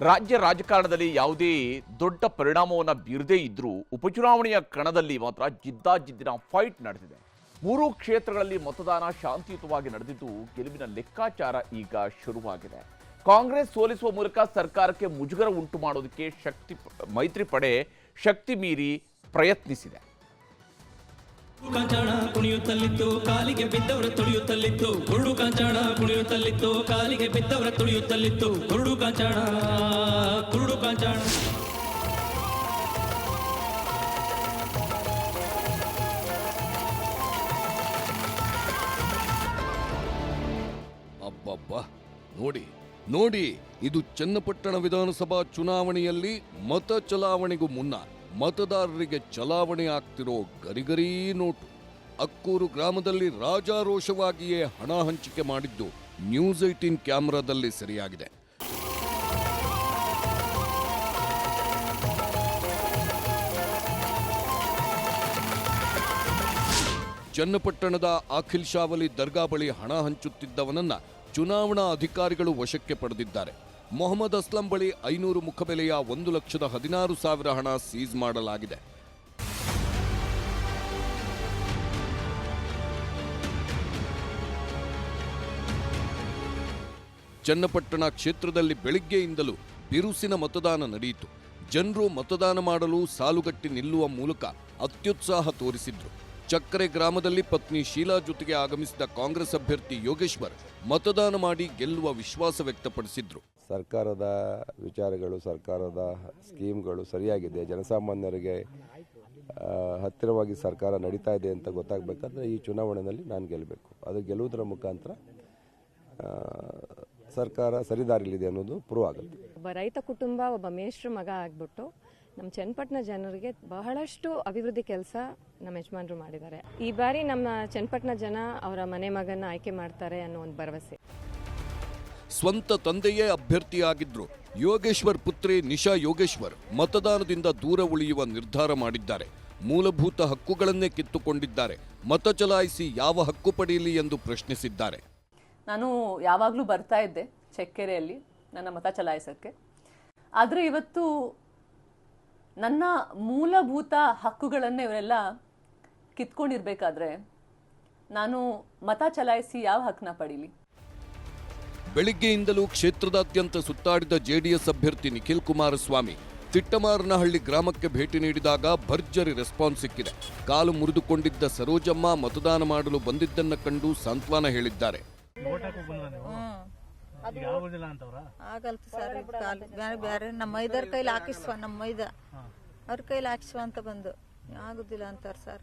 ರಾಜ್ಯ ರಾಜಕಾರಣದಲ್ಲಿ ಯಾವುದೇ ದೊಡ್ಡ ಪರಿಣಾಮವನ್ನು ಬೀರದೇ ಇದ್ರೂ ಉಪಚುನಾವಣೆಯ ಕಣದಲ್ಲಿ ಮಾತ್ರ ಜಿದ್ದಾಜಿದ್ದಿನ ಫೈಟ್ ನಡೆದಿದೆ. ಮೂರೂ ಕ್ಷೇತ್ರಗಳಲ್ಲಿ ಮತದಾನ ಶಾಂತಿಯುತವಾಗಿ ನಡೆದಿದ್ದು ಗೆಲುವಿನ ಲೆಕ್ಕಾಚಾರ ಈಗ ಶುರುವಾಗಿದೆ. ಕಾಂಗ್ರೆಸ್ ಸೋಲಿಸುವ ಮೂಲಕ ಸರ್ಕಾರಕ್ಕೆ ಮುಜುಗರ ಉಂಟು ಮಾಡೋದಕ್ಕೆ ಮೈತ್ರಿ ಪಡೆ ಶಕ್ತಿ ಮೀರಿ ಪ್ರಯತ್ನಿಸಿದೆ. ಕಾಂಚಾಣ ಕುಣಿಯುತ್ತಲಿತ್ತು ಕಾಲಿಗೆ ಬಿದ್ದವರ ತುಳಿಯುತ್ತಲಿತ್ತು ಕುರುಡು ಕಾಂಚಾಣ ಕುಣಿಯುತ್ತಲಿತ್ತು ಕಾಲಿಗೆ ಬಿದ್ದವರ ತುಳಿಯುತ್ತಲಿತ್ತು ಕುರುಡು ಕಾಂಚಾಣ ಕುರುಡು ಕಾಂಚಾಣ. ಅಬ್ಬಬ್ಬ, ನೋಡಿ ನೋಡಿ, ಇದು ಚನ್ನಪಟ್ಟಣ ವಿಧಾನಸಭಾ ಚುನಾವಣೆಯಲ್ಲಿ ಮತ ಚಲಾವಣೆಗೂ ಮುನ್ನ ಮತದಾರರಿಗೆ ಚಲಾವಣೆ ಆಗ್ತಿರೋ ಗರಿಗರಿ ನೋಟು. ಅಕ್ಕೂರು ಗ್ರಾಮದಲ್ಲಿ ರಾಜಾರೋಷವಾಗಿಯೇ ಹಣ ಹಂಚಿಕೆ ಮಾಡಿದ್ದು ನ್ಯೂಸ್ 18 ಕ್ಯಾಮೆರಾದಲ್ಲಿ ಸೆರೆಯಾಗಿದೆ. ಚನ್ನಪಟ್ಟಣದ ಅಖಿಲ್ ಶಾವಲಿ ದರ್ಗಾ ಬಳಿ ಹಣ ಹಂಚುತ್ತಿದ್ದವನನ್ನ ಚುನಾವಣಾ ಅಧಿಕಾರಿಗಳು ವಶಕ್ಕೆ ಪಡೆದಿದ್ದಾರೆ. ಮೊಹಮ್ಮದ್ ಅಸ್ಲಂ ಬಳಿ 500 ಮುಖಬೆಲೆಯ 1,16,000 ಹಣ ಸೀಸ್ ಮಾಡಲಾಗಿದೆ. ಚನ್ನಪಟ್ಟಣ ಕ್ಷೇತ್ರದಲ್ಲಿ ಬೆಳಿಗ್ಗೆಯಿಂದಲೂ ಬಿರುಸಿನ ಮತದಾನ ನಡೆಯಿತು. ಜನರು ಮತದಾನ ಮಾಡಲು ಸಾಲುಗಟ್ಟಿ ನಿಲ್ಲುವ ಮೂಲಕ ಅತ್ಯುತ್ಸಾಹ ತೋರಿಸಿದ್ರು. ಚಕ್ಕರೆ ಗ್ರಾಮದಲ್ಲಿ ಪತ್ನಿ ಶೀಲಾ ಜೊತೆಗೆ ಆಗಮಿಸಿದ ಕಾಂಗ್ರೆಸ್ ಅಭ್ಯರ್ಥಿ ಯೋಗೇಶ್ವರ್ ಮತದಾನ ಮಾಡಿ ಗೆಲ್ಲುವ ವಿಶ್ವಾಸ ವ್ಯಕ್ತಪಡಿಸಿದ್ರು. ಸರ್ಕಾರದ ವಿಚಾರಗಳು, ಸರ್ಕಾರದ ಸ್ಕೀಮ್ಗಳು ಸರಿಯಾಗಿದೆ, ಜನಸಾಮಾನ್ಯರಿಗೆ ಹತ್ತಿರವಾಗಿ ಸರ್ಕಾರ ನಡೀತಾ ಇದೆ ಅಂತ ಗೊತ್ತಾಗಬೇಕಾದ್ರೆ ಈ ಚುನಾವಣೆಯಲ್ಲಿ ನಾನು ಗೆಲ್ಲಬೇಕು. ಅದು ಗೆಲ್ಲುವುದರ ಮುಖಾಂತರ ಸರ್ಕಾರ ಸರಿದಾರಿಲಿದೆ ಅನ್ನೋದು ಪ್ರೂವ್ ಆಗುತ್ತೆ. ಒಬ್ಬ ರೈತ ಕುಟುಂಬ, ಒಬ್ಬ ಮೇಷ್ಟ್ರ ಮಗ ಆಗ್ಬಿಟ್ಟು ನಮ್ಮ ಚನ್ನಪಟ್ಟಣ ಜನರಿಗೆ ಬಹಳಷ್ಟು ಅಭಿವೃದ್ಧಿ ಕೆಲಸ ನಮ್ಮ ಯಜಮಾನರು ಮಾಡಿದ್ದಾರೆ. ಈ ಬಾರಿ ನಮ್ಮ ಚನ್ನಪಟ್ಟಣ ಜನ ಅವರ ಮನೆ ಮಗನ ಆಯ್ಕೆ ಮಾಡ್ತಾರೆ ಅನ್ನೋ ಒಂದು ಭರವಸೆ. ಸ್ವಂತ ತಂದೆಯೇ ಅಭ್ಯರ್ಥಿಯಾಗಿದ್ರು ಯೋಗೇಶ್ವರ್ ಪುತ್ರಿ ನಿಶಾ ಯೋಗೇಶ್ವರ್ ಮತದಾನದಿಂದ ದೂರ ಉಳಿಯುವ ನಿರ್ಧಾರ ಮಾಡಿದ್ದಾರೆ. ಮೂಲಭೂತ ಹಕ್ಕುಗಳನ್ನೇ ಕಿತ್ತುಕೊಂಡಿದ್ದಾರೆ. ಮತ ಚಲಾಯಿಸಿ ಯಾವ ಹಕ್ಕು ಪಡೆಯಲಿ ಎಂದು ಪ್ರಶ್ನಿಸಿದ್ದಾರೆ. ನಾನು ಯಾವಾಗಲೂ ಬರ್ತಾ ಇದ್ದೆ ಚೆಕ್ಕೆರೆಯಲ್ಲಿ ನನ್ನ ಮತ ಚಲಾಯಿಸೋಕ್ಕೆ. ಆದರೆ ಇವತ್ತು ನನ್ನ ಮೂಲಭೂತ ಹಕ್ಕುಗಳನ್ನೇ ಇವರೆಲ್ಲ ಕಿತ್ಕೊಂಡಿರ್ಬೇಕಾದ್ರೆ ನಾನು ಮತ ಚಲಾಯಿಸಿ ಯಾವ ಹಕ್ಕನ್ನ ಪಡೀಲಿ? ಬೆಳಿಗ್ಗೆಯಿಂದಲೂ ಕ್ಷೇತ್ರದಾದ್ಯಂತ ಸುತ್ತಾಡಿದ ಜೆಡಿಎಸ್ ಅಭ್ಯರ್ಥಿ ನಿಖಿಲ್ ಕುಮಾರಸ್ವಾಮಿ ತಿಟ್ಟಮಾರನಹಳ್ಳಿ ಗ್ರಾಮಕ್ಕೆ ಭೇಟಿ ನೀಡಿದಾಗ ಭರ್ಜರಿ ರೆಸ್ಪಾನ್ಸ್ ಸಿಕ್ಕಿದೆ. ಕಾಲು ಮುರಿದುಕೊಂಡಿದ್ದ ಸರೋಜಮ್ಮ ಮತದಾನ ಮಾಡಲು ಬಂದಿದ್ದನ್ನ ಕಂಡು ಸಾಂತ್ವನ ಹೇಳಿದ್ದಾರೆ. ಆಗಲ್ತ ಸರ್, ಬೇರೆ ಬೇರೆ ನಮ್ಮ ಮೈದರ ಕೈಲಿ ಹಾಕಿಸ್ವ, ನಮ್ಮ ಮೈದ ಅವ್ರ ಕೈಲಿ ಹಾಕಿಸ್ವ ಅಂತ ಬಂದು ಆಗುದಿಲ್ಲ ಅಂತಾರ ಸರ್.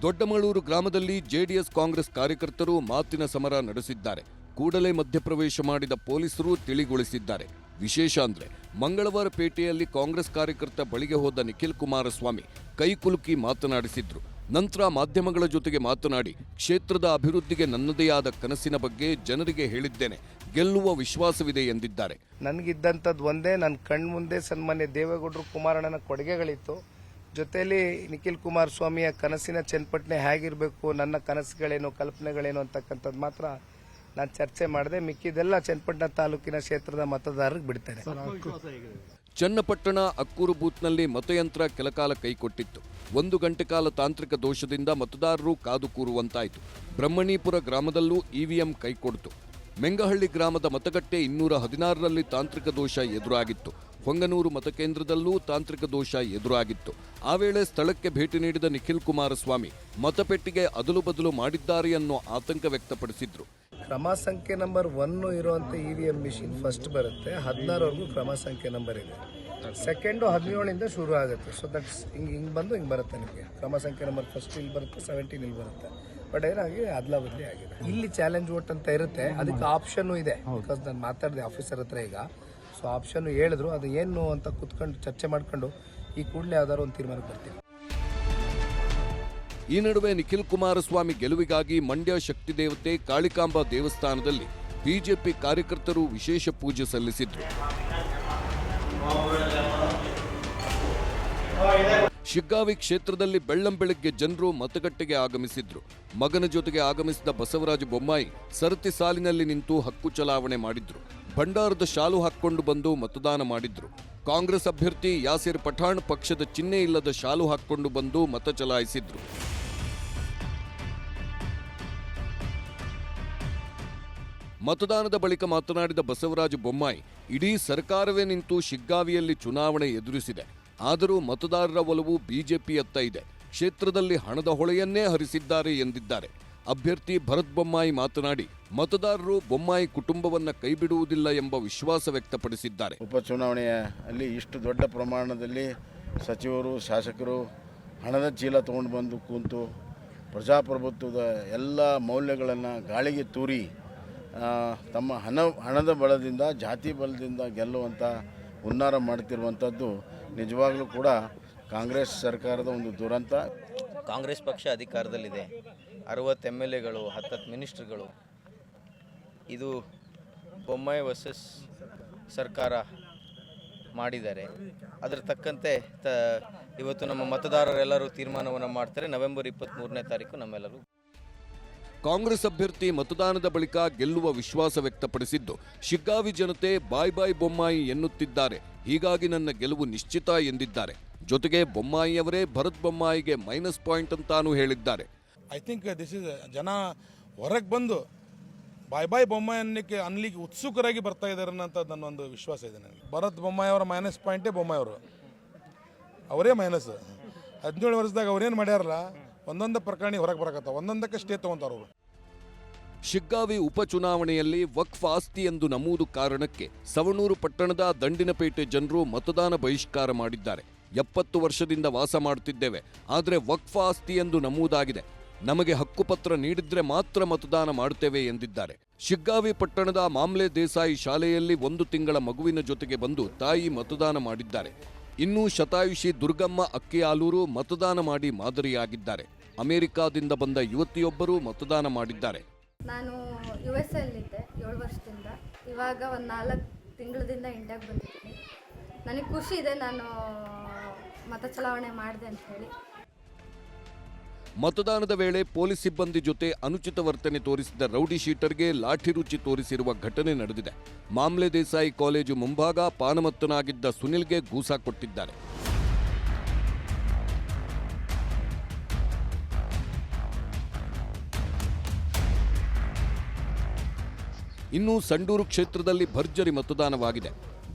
ದೊಡ್ಡಮಳೂರು ಗ್ರಾಮದಲ್ಲಿ ಜೆಡಿಎಸ್ ಕಾಂಗ್ರೆಸ್ ಕಾರ್ಯಕರ್ತರು ಮಾತಿನ ಸಮರ ನಡೆಸಿದ್ದಾರೆ. ಕೂಡಲೇ ಮಧ್ಯಪ್ರವೇಶ ಮಾಡಿದ ಪೊಲೀಸರು ತಿಳಿಗೊಳಿಸಿದ್ದಾರೆ. ವಿಶೇಷ ಅಂದ್ರೆ ಮಂಗಳವಾರ ಪೇಟೆಯಲ್ಲಿ ಕಾಂಗ್ರೆಸ್ ಕಾರ್ಯಕರ್ತ ಬಳಿಗೆ ಹೋದ ನಿಖಿಲ್ ಕುಮಾರಸ್ವಾಮಿ ಕೈಕುಲುಕಿ ಮಾತನಾಡಿಸಿದ್ರು. ನಂತರ ಮಾಧ್ಯಮಗಳ ಜೊತೆಗೆ ಮಾತನಾಡಿ ಕ್ಷೇತ್ರದ ಅಭಿವೃದ್ಧಿಗೆ ನನ್ನದೇ ಆದ ಕನಸಿನ ಬಗ್ಗೆ ಜನರಿಗೆ ಹೇಳಿದ್ದೇನೆ, ಗೆಲ್ಲುವ ವಿಶ್ವಾಸವಿದೆ ಎಂದಿದ್ದಾರೆ. ನನಗಿದ್ದಂಥದ್ದು ಒಂದೇ, ನನ್ನ ಕಣ್ಮುಂದೆ ಸನ್ಮಾನ್ಯ ದೇವೇಗೌಡರು ಕುಮಾರಣ್ಣನ ಕೊಡುಗೆಗಳಿತ್ತು. ಜೊತೆಯಲ್ಲಿ ನಿಖಿಲ್ ಕುಮಾರಸ್ವಾಮಿಯ ಕನಸಿನ ಚನ್ನಪಟ್ಟಣ ಹೇಗಿರಬೇಕು, ನನ್ನ ಕನಸುಗಳೇನು, ಕಲ್ಪನೆಗಳೇನು ಅಂತಕ್ಕಂಥದ್ದು ಮಾತ್ರ ನಾನು ಚರ್ಚೆ ಮಾಡಿದೆ. ಮಿಕ್ಕಿದೆಲ್ಲ ಚನ್ನಪಟ್ಟಣ ತಾಲೂಕಿನ ಕ್ಷೇತ್ರದ ಮತದಾರರಿಗೆ ಬಿಡ್ತೇನೆ. ಚನ್ನಪಟ್ಟಣ ಅಕ್ಕೂರು ಬೂತ್ನಲ್ಲಿ ಮತಯಂತ್ರ ಕೆಲಕಾಲ ಕೈಕೊಟ್ಟಿತ್ತು. 1 ಗಂಟೆ ಕಾಲ ತಾಂತ್ರಿಕ ದೋಷದಿಂದ ಮತದಾರರು ಕಾದು ಕೂರುವಂತಾಯಿತು. ಬ್ರಹ್ಮಣೀಪುರ ಗ್ರಾಮದಲ್ಲೂ ಇವಿಎಂ ಕೈಕೊಡ್ತು. ಮೆಂಗಹಳ್ಳಿ ಗ್ರಾಮದ ಮತಗಟ್ಟೆ 216ರಲ್ಲಿ ತಾಂತ್ರಿಕ ದೋಷ ಎದುರಾಗಿತ್ತು. ಹೊಂಗನೂರು ಮತಕೇಂದ್ರದಲ್ಲೂ ತಾಂತ್ರಿಕ ದೋಷ ಎದುರಾಗಿತ್ತು. ಆ ವೇಳೆ ಸ್ಥಳಕ್ಕೆ ಭೇಟಿ ನೀಡಿದ ನಿಖಿಲ್ ಕುಮಾರಸ್ವಾಮಿ ಮತಪೆಟ್ಟಿಗೆ ಅದಲು ಬದಲು ಮಾಡಿದ್ದಾರೆ ಅನ್ನೋ ಆತಂಕ ವ್ಯಕ್ತಪಡಿಸಿದ್ರು. ಕ್ರಮ ಸಂಖ್ಯೆ ನಂಬರ್ 1 ಇರುವಂತ ಇವಿಎಂ ಮಿಷಿನ್ ಫಸ್ಟ್ ಬರುತ್ತೆ, 16ವರೆಗೂ ಕ್ರಮ ಸಂಖ್ಯೆ ನಂಬರ್ ಇದೆ. ಸೆಕೆಂಡು 17ಇಂದ ಶುರು ಆಗುತ್ತೆ. ಸೊ ದಟ್ಸ್ ಹಿಂಗೆ ಬಂದು ಹಿಂಗೆ ಬರುತ್ತೆ. ನಿಮಗೆ ಕ್ರಮ ಸಂಖ್ಯೆ ನಂಬರ್ ಫಸ್ಟ್ ಇಲ್ಲಿ ಬರುತ್ತೆ, 17 ಇಲ್ಲಿ ಬರುತ್ತೆ. ಬಟ್ ಏನಾಗಿ ಅದ್ಲ ಬದಲಿ ಆಗಿದೆ. ಇಲ್ಲಿ ಚಾಲೆಂಜ್ ವೋಟ್ ಅಂತ ಇರುತ್ತೆ, ಅದಕ್ಕೆ ಆಪ್ಷನ್ ಇದೆ. ಬಿಕಾಸ್ ನಾನು ಮಾತಾಡಿದೆ ಆಫೀಸರ್ ಹತ್ರ ಈಗ. ಸೊ ಆಪ್ಷನ್ ಹೇಳಿದ್ರು, ಅದು ಏನು ಅಂತ ಕುತ್ಕೊಂಡು ಚರ್ಚೆ ಮಾಡ್ಕೊಂಡು ಈ ಕೂಡಲೇ ಯಾವ್ದಾದ್ರು ಒಂದು ತೀರ್ಮಾನಕ್ಕೆ ಬರ್ತೀನಿ. ಈ ನಡುವೆ ನಿಖಿಲ್ ಕುಮಾರಸ್ವಾಮಿ ಗೆಲುವಿಗಾಗಿ ಮಂಡ್ಯ ಶಕ್ತಿ ದೇವತೆ ಕಾಳಿಕಾಂಬಾ ದೇವಸ್ಥಾನದಲ್ಲಿ ಬಿಜೆಪಿ ಕಾರ್ಯಕರ್ತರು ವಿಶೇಷ ಪೂಜೆ ಸಲ್ಲಿಸಿದ್ರು. ಶಿಗ್ಗಾವಿ ಕ್ಷೇತ್ರದಲ್ಲಿ ಬೆಳ್ಳಂಬೆಳಗ್ಗೆ ಜನರು ಮತಗಟ್ಟೆಗೆ ಆಗಮಿಸಿದ್ರು. ಮಗನ ಜೊತೆಗೆ ಆಗಮಿಸಿದ ಬಸವರಾಜ ಬೊಮ್ಮಾಯಿ ಸರತಿ ಸಾಲಿನಲ್ಲಿ ನಿಂತು ಹಕ್ಕು ಚಲಾವಣೆ ಮಾಡಿದ್ರು. ಭಂಡಾರದ ಶಾಲು ಹಾಕ್ಕೊಂಡು ಬಂದು ಮತದಾನ ಮಾಡಿದ್ರು. ಕಾಂಗ್ರೆಸ್ ಅಭ್ಯರ್ಥಿ ಯಾಸಿರ್ ಪಠಾಣ್ ಪಕ್ಷದ ಚಿಹ್ನೆ ಇಲ್ಲದ ಶಾಲು ಹಾಕ್ಕೊಂಡು ಬಂದು ಮತ ಚಲಾಯಿಸಿದ್ರು. ಮತದಾನದ ಬಳಿಕ ಮಾತನಾಡಿದ ಬಸವರಾಜ ಬೊಮ್ಮಾಯಿ, ಇಡೀ ಸರ್ಕಾರವೇ ನಿಂತು ಶಿಗ್ಗಾವಿಯಲ್ಲಿ ಚುನಾವಣೆ ಎದುರಿಸಿದೆ. ಆದರೂ ಮತದಾರರ ಒಲವು ಬಿಜೆಪಿಯತ್ತ ಇದೆ. ಕ್ಷೇತ್ರದಲ್ಲಿ ಹಣದ ಹೊಳೆಯನ್ನೇ ಹರಿಸಿದ್ದಾರೆ ಎಂದಿದ್ದಾರೆ. ಅಭ್ಯರ್ಥಿ ಭರತ್ ಬೊಮ್ಮಾಯಿ ಮಾತನಾಡಿ, ಮತದಾರರು ಬೊಮ್ಮಾಯಿ ಕುಟುಂಬವನ್ನ ಕೈಬಿಡುವುದಿಲ್ಲ ಎಂಬ ವಿಶ್ವಾಸ ವ್ಯಕ್ತಪಡಿಸಿದ್ದಾರೆ. ಉಪಚುನಾವಣೆಯಲ್ಲಿ ಇಷ್ಟು ದೊಡ್ಡ ಪ್ರಮಾಣದಲ್ಲಿ ಸಚಿವರು, ಶಾಸಕರು ಹಣದ ಚೀಲ ತಗೊಂಡು ಬಂದು ಕೂತು ಪ್ರಜಾಪ್ರಭುತ್ವದ ಎಲ್ಲ ಮೌಲ್ಯಗಳನ್ನು ಗಾಳಿಗೆ ತೂರಿ ತಮ್ಮ ಹಣದ ಬಲದಿಂದ, ಜಾತಿ ಬಲದಿಂದ ಗೆಲ್ಲುವಂಥ ಹುನ್ನಾರ ಮಾಡ್ತಿರುವಂಥದ್ದು ನಿಜವಾಗ್ಲೂ ಕೂಡ ಕಾಂಗ್ರೆಸ್ ಸರ್ಕಾರದ ಒಂದು ದುರಂತ. ಕಾಂಗ್ರೆಸ್ ಪಕ್ಷ ಅಧಿಕಾರದಲ್ಲಿದೆ, 60 MLAಗಳು, 10 ಮಿನಿಸ್ಟ್ರುಗಳು. ಇದು ಬೊಮ್ಮಾಯಿ ವರ್ಸಸ್ ಸರ್ಕಾರ ಮಾಡಿದ್ದಾರೆ. ಅದರ ತಕ್ಕಂತೆ ಇವತ್ತು ನಮ್ಮ ಮತದಾರರೆಲ್ಲರೂ ತೀರ್ಮಾನವನ್ನು ಮಾಡ್ತಾರೆ. ನವೆಂಬರ್ 23ನೇ ತಾರೀಕು ನಮ್ಮೆಲ್ಲರೂ. ಕಾಂಗ್ರೆಸ್ ಅಭ್ಯರ್ಥಿ ಮತದಾನದ ಬಳಿಕ ಗೆಲ್ಲುವ ವಿಶ್ವಾಸ ವ್ಯಕ್ತಪಡಿಸಿದ್ದು, ಶಿಗ್ಗಾವಿ ಜನತೆ ಬಾಯ್ ಬಾಯ್ ಬೊಮ್ಮಾಯಿ ಎನ್ನುತ್ತಿದ್ದಾರೆ, ಹೀಗಾಗಿ ನನ್ನ ಗೆಲುವು ನಿಶ್ಚಿತ ಎಂದಿದ್ದಾರೆ. ಜೊತೆಗೆ ಬೊಮ್ಮಾಯಿಯವರೇ ಭರತ್ ಬೊಮ್ಮಾಯಿಗೆ ಮೈನಸ್ ಪಾಯಿಂಟ್ ಅಂತಾನೂ ಹೇಳಿದ್ದಾರೆ. ಐ ಥಿಂಕ್ ದಿಸ್ ಇಸ್ ಜನ ಹೊರಗೆ ಬಂದು ಬಾಯ್ ಬಾಯ್ ಬೊಮ್ಮಾಯಿ ಅನ್ಲಿಕ್ಕೆ ಉತ್ಸುಕರಾಗಿ ಬರ್ತಾ ಇದ್ದಾರೆ ಅನ್ನೋಂಥ ನನ್ನೊಂದು ವಿಶ್ವಾಸ ಇದೆ ನನಗೆ. ಭರತ್ ಬೊಮ್ಮಾಯಿ ಅವರ ಮೈನಸ್ ಪಾಯಿಂಟೇ ಬೊಮ್ಮಾಯಿ ಅವರು, ಅವರೇ ಮೈನಸ್. 17 ವರ್ಷದಾಗ ಅವ್ರೇನು ಮಾಡ್ಯಾರಲ್ಲ, ಒಂದೊಂದು ಪ್ರಕರಣ ಹೊರಗೆ ಬರಕತ್ತ, ಒಂದೊಂದಕ್ಕೆ ಸ್ಟೇ ತಗೊಂತಾರ ಅವರು. ಶಿಗ್ಗಾವಿ ಉಪಚುನಾವಣೆಯಲ್ಲಿ ವಕ್ಫ್ ಆಸ್ತಿ ಎಂದು ನಮೂದು ಕಾರಣಕ್ಕೆ ಸವಣೂರು ಪಟ್ಟಣದ ದಂಡಿನಪೇಟೆ ಜನರು ಮತದಾನ ಬಹಿಷ್ಕಾರ ಮಾಡಿದ್ದಾರೆ. 70 ವರ್ಷದಿಂದ ವಾಸ ಮಾಡುತ್ತಿದ್ದೇವೆ, ಆದರೆ ವಕ್ಫ್ ಆಸ್ತಿ ಎಂದು ನಮೂದಾಗಿದೆ, ನಮಗೆ ಹಕ್ಕುಪತ್ರ ನೀಡಿದ್ರೆ ಮಾತ್ರ ಮತದಾನ ಮಾಡುತ್ತೇವೆ ಎಂದಿದ್ದಾರೆ. ಶಿಗ್ಗಾವಿ ಪಟ್ಟಣದ ಮಾಮ್ಲೆ ದೇಸಾಯಿ ಶಾಲೆಯಲ್ಲಿ 1 ತಿಂಗಳ ಮಗುವಿನ ಜೊತೆಗೆ ಬಂದು ತಾಯಿ ಮತದಾನ ಮಾಡಿದ್ದಾರೆ. ಇನ್ನು ಶತಾಯುಷಿ ದುರ್ಗಮ್ಮ ಅಕ್ಕಿಯಾಲೂರು ಮತದಾನ ಮಾಡಿ ಮಾದರಿಯಾಗಿದ್ದಾರೆ. ಅಮೆರಿಕಾದಿಂದ ಬಂದ ಯುವತಿಯೊಬ್ಬರು ಮತದಾನ ಮಾಡಿದ್ದಾರೆ. ನಾನು US ಅಲ್ಲಿದ್ದೆ 7 ವರ್ಷದಿಂದ, ಇವಾಗ ಒಂದು 4 ತಿಂಗಳದಿಂದ ಇಂಡಿಯಾಗೆ ಬಂದಿದ್ದೀನಿ. ನನಗೆ ಖುಷಿ ಇದೆ ನಾನು ಮತ ಚಲಾವಣೆ ಮಾಡಿದೆ ಅಂತ ಹೇಳಿ. ಮತದಾನದ ವೇಳೆ ಪೊಲೀಸ್ ಸಿಬ್ಬಂದಿ ಜೊತೆ ಅನುಚಿತ ವರ್ತನೆ ತೋರಿಸಿದ ರೌಡಿ ಶೀಟರ್ಗೆ ಲಾಠಿ ರುಚಿ ತೋರಿಸಿರುವ ಘಟನೆ ನಡೆದಿದೆ. ಮಾಮ್ಲೆ ದೇಸಾಯಿ ಕಾಲೇಜು ಮುಂಭಾಗ ಪಾನಮತ್ತನಾಗಿದ್ದ ಸುನಿಲ್ಗೆ ಗೂಸಾ ಕೊಟ್ಟಿದ್ದಾರೆ. ಇನ್ನು ಸಂಡೂರು ಕ್ಷೇತ್ರದಲ್ಲಿ ಭರ್ಜರಿ ಮತದಾನವಾಗಿದೆ.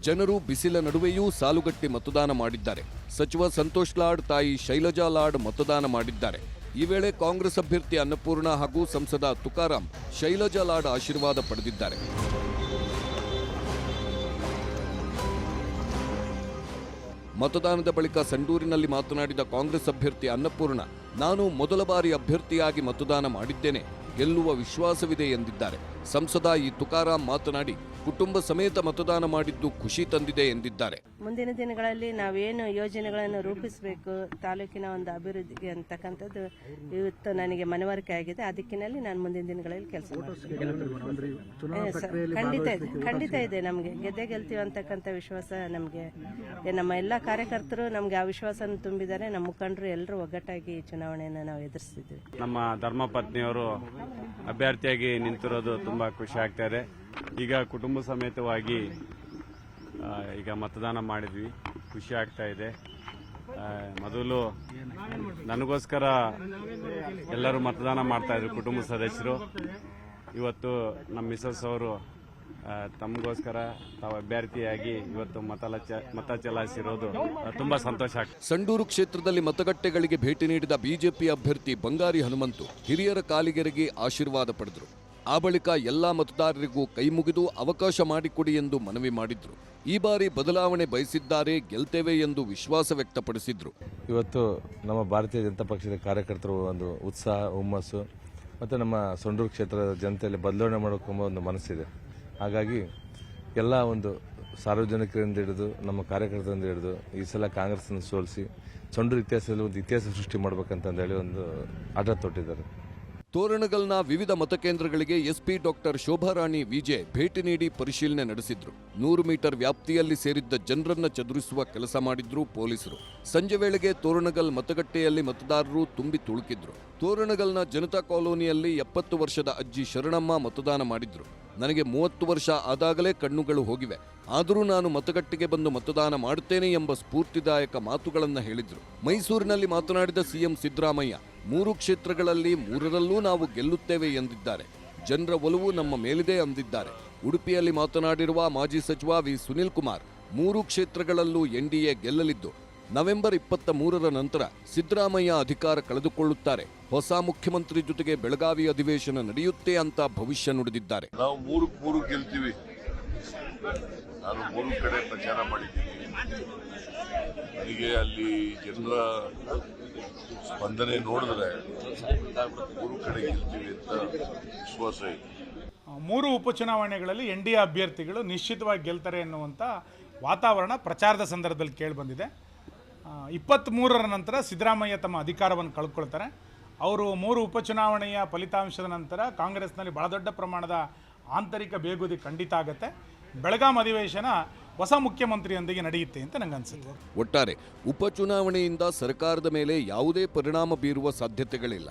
ಜನರು ಬಿಸಿಲ ನಡುವೆಯೂ ಸಾಲುಗಟ್ಟಿ ಮತದಾನ ಮಾಡಿದ್ದಾರೆ. ಸಚಿವ ಸಂತೋಷ್ ಲಾಡ್ ತಾಯಿ ಶೈಲಜಾ ಲಾಡ್ ಮತದಾನ ಮಾಡಿದ್ದಾರೆ. ಈ ವೇಳೆ ಕಾಂಗ್ರೆಸ್ ಅಭ್ಯರ್ಥಿ ಅನ್ನಪೂರ್ಣ ಹಾಗೂ ಸಂಸದ ತುಕಾರಾಂ ಶೈಲಜಾ ಲಾಡ್ ಆಶೀರ್ವಾದ ಪಡೆದಿದ್ದಾರೆ. ಮತದಾನದ ಬಳಿಕ ಸಂಡೂರಿನಲ್ಲಿ ಮಾತನಾಡಿದ ಕಾಂಗ್ರೆಸ್ ಅಭ್ಯರ್ಥಿ ಅನ್ನಪೂರ್ಣ, ನಾನು ಮೊದಲ ಬಾರಿ ಅಭ್ಯರ್ಥಿಯಾಗಿ ಮತದಾನ ಮಾಡಿದ್ದೇನೆ, ಗೆಲ್ಲುವ ವಿಶ್ವಾಸವಿದೆ ಎಂದಿದ್ದಾರೆ. ಸಂಸದ ತುಕಾರಾಂ ಮಾತನಾಡಿ, ಕುಟುಂಬ ಸಮೇತ ಮತದಾನ ಮಾಡಿದ್ದು ಖುಷಿ ತಂದಿದೆ ಎಂದಿದ್ದಾರೆ. ಮುಂದಿನ ದಿನಗಳಲ್ಲಿ ನಾವೇನು ಯೋಜನೆಗಳನ್ನು ರೂಪಿಸಬೇಕು ತಾಲೂಕಿನ ಒಂದು ಅಭಿವೃದ್ಧಿಗೆ ಅಂತಕ್ಕಂಥದ್ದು ಇವತ್ತು ನನಗೆ ಮನವರಿಕೆ ಆಗಿದೆ. ಅದಕ್ಕಿನಲ್ಲಿ ನಾನು ಮುಂದಿನ ದಿನಗಳಲ್ಲಿ ಕೆಲಸ ಖಂಡಿತ ಇದೆ. ನಮಗೆ ಗೆಲ್ತೀವಿ ಅಂತಕ್ಕಂಥ ವಿಶ್ವಾಸ ನಮಗೆ, ನಮ್ಮ ಎಲ್ಲ ಕಾರ್ಯಕರ್ತರು ನಮಗೆ ಆ ವಿಶ್ವಾಸ ತುಂಬಿದ್ದಾರೆ. ನಮ್ಮ ಮುಖಂಡರು ಎಲ್ಲರೂ ಒಗ್ಗಟ್ಟಾಗಿ ಚುನಾವಣೆಯನ್ನು ನಾವು ಎದುರಿಸ್ತಿದ್ವಿ. ನಮ್ಮ ಧರ್ಮಪತ್ನಿಯವರು ಅಭ್ಯರ್ಥಿಯಾಗಿ ನಿಂತಿರೋದು ತುಂಬಾ ಖುಷಿ ಆಗ್ತಾ ಇದೆ. ಈಗ ಕುಟುಂಬ ಸಮೇತವಾಗಿ ಈಗ ಮತದಾನ ಮಾಡಿದ್ವಿ, ಖುಷಿ ಆಗ್ತಾ ಇದೆ. ಮೊದಲು ನನಗೋಸ್ಕರ ಎಲ್ಲರೂ ಮತದಾನ ಮಾಡ್ತಾ ಇದ್ರು ಕುಟುಂಬ ಸದಸ್ಯರು. ಇವತ್ತು ನಮ್ಮ ಮಿಸಸ್ ಅವರು ತಮಗೋಸ್ಕರ ತಾವು ಅಭ್ಯರ್ಥಿಯಾಗಿ ಇವತ್ತು ಮತ ಚಲಾಯಿಸಿರೋದು ತುಂಬಾ ಸಂತೋಷ ಆಗ್ತದೆ. ಸಂಡೂರು ಕ್ಷೇತ್ರದಲ್ಲಿ ಮತಗಟ್ಟೆಗಳಿಗೆ ಭೇಟಿ ನೀಡಿದ ಬಿಜೆಪಿ ಅಭ್ಯರ್ಥಿ ಬಂಗಾರಿ ಹನುಮಂತು ಹಿರಿಯರ ಕಾಲಿಗೆರೆಗೆ ಆಶೀರ್ವಾದ ಪಡೆದರು. ಆ ಬಳಿಕ ಎಲ್ಲಾ ಮತದಾರರಿಗೂ ಕೈ ಮುಗಿದು ಅವಕಾಶ ಮಾಡಿಕೊಡಿ ಎಂದು ಮನವಿ ಮಾಡಿದ್ರು. ಈ ಬಾರಿ ಬದಲಾವಣೆ ಬಯಸಿದ್ದಾರೆ, ಗೆಲ್ತೇವೆ ಎಂದು ವಿಶ್ವಾಸ ವ್ಯಕ್ತಪಡಿಸಿದ್ರು. ಇವತ್ತು ನಮ್ಮ ಭಾರತೀಯ ಜನತಾ ಪಕ್ಷದ ಕಾರ್ಯಕರ್ತರು ಒಂದು ಉತ್ಸಾಹ, ಹುಮ್ಮಸ್ಸು ಮತ್ತು ನಮ್ಮ ಸಂಡೂರು ಕ್ಷೇತ್ರದ ಜನತೆಯಲ್ಲಿ ಬದಲಾವಣೆ ಮಾಡೋಕೆಂಬ ಒಂದು ಮನಸ್ಸಿದೆ. ಹಾಗಾಗಿ ಎಲ್ಲ ಒಂದು ಸಾರ್ವಜನಿಕರಿಂದ ಹಿಡಿದು ನಮ್ಮ ಕಾರ್ಯಕರ್ತರಿಂದ ಹಿಡಿದು ಈ ಸಲ ಕಾಂಗ್ರೆಸ್ನ ಸೋಲಿಸಿ ಸಂಡೂರು ಇತಿಹಾಸದಲ್ಲಿ ಒಂದು ಇತಿಹಾಸ ಸೃಷ್ಟಿ ಮಾಡ್ಬೇಕಂತಂದೇಳಿ ಒಂದು ಆಟ ತೊಟ್ಟಿದ್ದಾರೆ. ತೋರಣಗಲ್ನ ವಿವಿಧ ಮತಕೇಂದ್ರಗಳಿಗೆ ಎಸ್ಪಿ ಡಾಕ್ಟರ್ ಶೋಭಾರಾಣಿ ವಿಜೆ ಭೇಟಿ ನೀಡಿ ಪರಿಶೀಲನೆ ನಡೆಸಿದ್ರು. 100 ಮೀಟರ್ ವ್ಯಾಪ್ತಿಯಲ್ಲಿ ಸೇರಿದ್ದ ಜನರನ್ನ ಚದುರಿಸುವ ಕೆಲಸ ಮಾಡಿದ್ರು ಪೊಲೀಸರು. ಸಂಜೆ ವೇಳೆಗೆ ತೋರಣಗಲ್ ಮತಗಟ್ಟೆಯಲ್ಲಿ ಮತದಾರರು ತುಂಬಿ ತುಳುಕಿದ್ರು. ತೋರಣಗಲ್ನ ಜನತಾ ಕಾಲೋನಿಯಲ್ಲಿ 70 ವರ್ಷದ ಅಜ್ಜಿ ಶರಣಮ್ಮ ಮತದಾನ ಮಾಡಿದ್ರು. ನನಗೆ 30 ವರ್ಷ ಆದಾಗಲೇ ಕಣ್ಣುಗಳು ಹೋಗಿವೆ, ಆದರೂ ನಾನು ಮತಗಟ್ಟೆಗೆ ಬಂದು ಮತದಾನ ಮಾಡುತ್ತೇನೆ ಎಂಬ ಸ್ಫೂರ್ತಿದಾಯಕ ಮಾತುಗಳನ್ನು ಹೇಳಿದ್ರು. ಮೈಸೂರಿನಲ್ಲಿ ಮಾತನಾಡಿದ ಸಿಎಂ ಸಿದ್ದರಾಮಯ್ಯ 3 ಕ್ಷೇತ್ರಗಳಲ್ಲಿ 3ರಲ್ಲೂ ನಾವು ಗೆಲ್ಲುತ್ತೇವೆ ಎಂದಿದ್ದಾರೆ. ಜನರ ಒಲವು ನಮ್ಮ ಮೇಲಿದೆ ಎಂದಿದ್ದಾರೆ. ಉಡುಪಿಯಲ್ಲಿ ಮಾತನಾಡಿರುವ ಮಾಜಿ ಸಚಿವ ವಿ ಸುನಿಲ್ ಕುಮಾರ್ 3 ಕ್ಷೇತ್ರಗಳಲ್ಲೂ ಎನ್ಡಿಎ ಗೆಲ್ಲಲಿದ್ದು ನವೆಂಬರ್ 23ರ ನಂತರ ಸಿದ್ದರಾಮಯ್ಯ ಅಧಿಕಾರ ಕಳೆದುಕೊಳ್ಳುತ್ತಾರೆ. ಹೊಸ ಮುಖ್ಯಮಂತ್ರಿ ಜೊತೆಗೆ ಬೆಳಗಾವಿ ಅಧಿವೇಶನ ನಡೆಯುತ್ತೆ ಅಂತ ಭವಿಷ್ಯ ನುಡಿದಿದ್ದಾರೆ. ನಾವು 3 ಗೆಲ್ತೀವಿ. ನಾನು 3 ಕಡೆ ಪ್ರಚಾರ ಮಾಡಿದ್ದೀನಿ. ನನಗೆ ಅಲ್ಲಿ ಜನರ ಸ್ಪಂದನೆ ನೋಡಿದ್ರೆ 3 ಕಡೆ ಗೆಲ್ತೀವಿ ಅಂತ ವಿಶ್ವಾಸ ಇದೆ. 3 ಉಪಚುನಾವಣೆಗಳಲ್ಲಿ ಎನ್ಡಿಎ ಅಭ್ಯರ್ಥಿಗಳು ನಿಶ್ಚಿತವಾಗಿ ಗೆಲ್ತಾರೆ ಎನ್ನುವಂಥ ವಾತಾವರಣ ಪ್ರಚಾರದ ಸಂದರ್ಭದಲ್ಲಿ ಕೇಳಿಬಂದಿದೆ. 23ರ ನಂತರ ಸಿದ್ದರಾಮಯ್ಯ ತಮ್ಮ ಅಧಿಕಾರವನ್ನು ಕಳ್ಕೊಳ್ತಾರೆ. ಅವರು 3 ಉಪಚುನಾವಣೆಯ ಫಲಿತಾಂಶದ ನಂತರ ಕಾಂಗ್ರೆಸ್ನಲ್ಲಿ ಬಹಳ ದೊಡ್ಡ ಪ್ರಮಾಣದ ಆಂತರಿಕ ಬೇಗುದಿ ಖಂಡಿತ ಆಗುತ್ತೆ. ಬೆಳಗಾಂ ಅಧಿವೇಶನ ಹೊಸ ಮುಖ್ಯಮಂತ್ರಿಯೊಂದಿಗೆ ನಡೆಯುತ್ತೆ ಅಂತ ನಂಗೆ ಅನಿಸುತ್ತೆ. ಒಟ್ಟಾರೆ ಉಪಚುನಾವಣೆಯಿಂದ ಸರ್ಕಾರದ ಮೇಲೆ ಯಾವುದೇ ಪರಿಣಾಮ ಬೀರುವ ಸಾಧ್ಯತೆಗಳಿಲ್ಲ.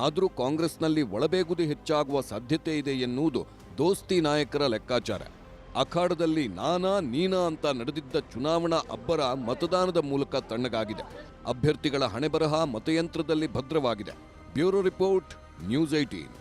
ಆದರೂ ಕಾಂಗ್ರೆಸ್ನಲ್ಲಿ ಒಳಬೇಗುದಿ ಹೆಚ್ಚಾಗುವ ಸಾಧ್ಯತೆ ಇದೆ ಎನ್ನುವುದು ದೋಸ್ತಿ ನಾಯಕರ ಲೆಕ್ಕಾಚಾರ. ಅಖಾಡದಲ್ಲಿ ನಾನಾ ನೀನಾ ಅಂತ ನಡೆದಿದ್ದ ಚುನಾವಣಾ ಅಬ್ಬರ ಮತದಾನದ ಮೂಲಕ ತಣ್ಣಗಾಗಿದೆ. ಅಭ್ಯರ್ಥಿಗಳ ಹಣೆಬರಹ ಮತಯಂತ್ರದಲ್ಲಿ ಭದ್ರವಾಗಿದೆ. Bureau report, News 18.